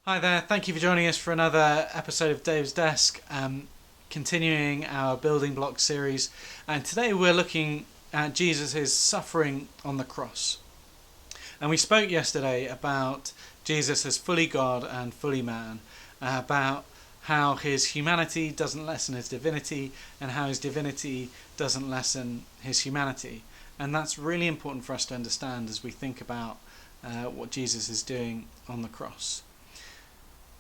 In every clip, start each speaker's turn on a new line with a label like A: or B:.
A: Hi there, thank you for joining us for another episode of Dave's Desk, continuing our building block series, and today we're looking at Jesus' suffering on the cross. And we spoke yesterday about Jesus as fully God and fully man, about how his humanity doesn't lessen his divinity and how his divinity doesn't lessen his humanity. And that's really important for us to understand as we think about what Jesus is doing on the cross.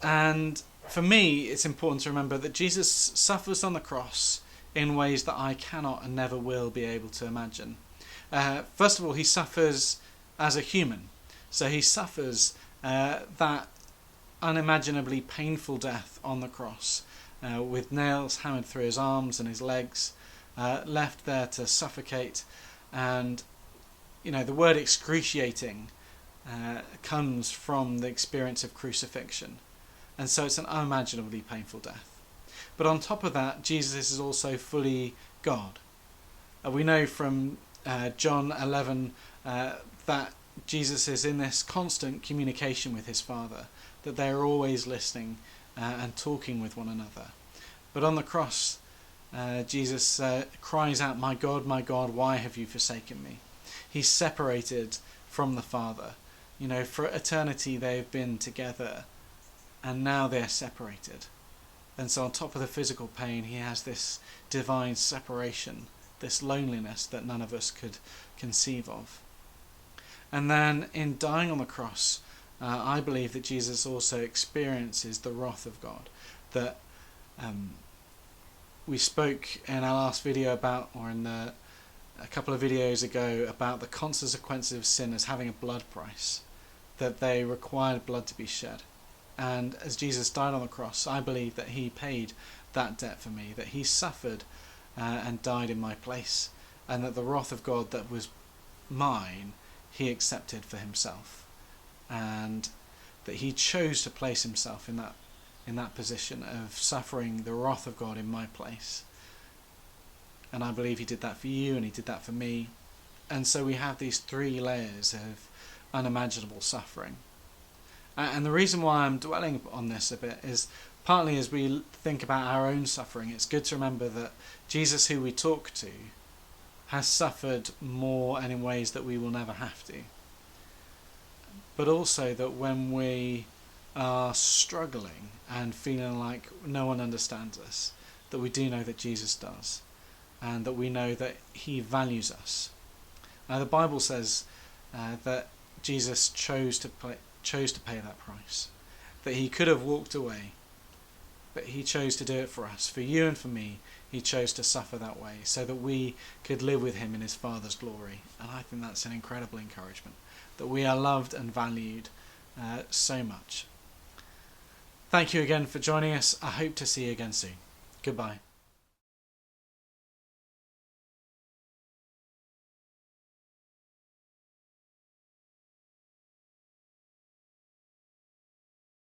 A: And for me, it's important to remember that Jesus suffers on the cross in ways that I cannot and never will be able to imagine. First of all, he suffers as a human. So he suffers that unimaginably painful death on the cross, with nails hammered through his arms and his legs, left there to suffocate. And, the word excruciating comes from the experience of crucifixion. And so it's an unimaginably painful death. But on top of that, Jesus is also fully God. We know from John 11 that Jesus is in this constant communication with his Father, that they are always listening and talking with one another. But on the cross, Jesus cries out, my God, why have you forsaken me?" He's separated from the Father. For eternity they've been together, and now they're separated. And so on top of the physical pain, he has this divine separation, this loneliness that none of us could conceive of. And then in dying on the cross, I believe that Jesus also experiences the wrath of God. That we spoke in our last video about, or in a couple of videos ago, about the consequences of sin as having a blood price, that they required blood to be shed. And as Jesus died on the cross, I believe that he paid that debt for me, that he suffered and died in my place, and that the wrath of God that was mine, he accepted for himself, and that he chose to place himself in that position of suffering the wrath of God in my place. And I believe he did that for you, and he did that for me. And so we have these three layers of unimaginable suffering. And the reason why I'm dwelling on this a bit is partly as we think about our own suffering, it's good to remember that Jesus, who we talk to, has suffered more and in ways that we will never have to. But also that when we are struggling and feeling like no one understands us, that we do know that Jesus does, and that we know that he values us. Now the Bible says that Jesus chose to pay that price, that he could have walked away, but he chose to do it for us, for you and for me. He chose to suffer that way so that we could live with him in his Father's glory. And I think that's an incredible encouragement, that we are loved and valued so much. Thank you again for joining us. I hope to see you again soon. Goodbye.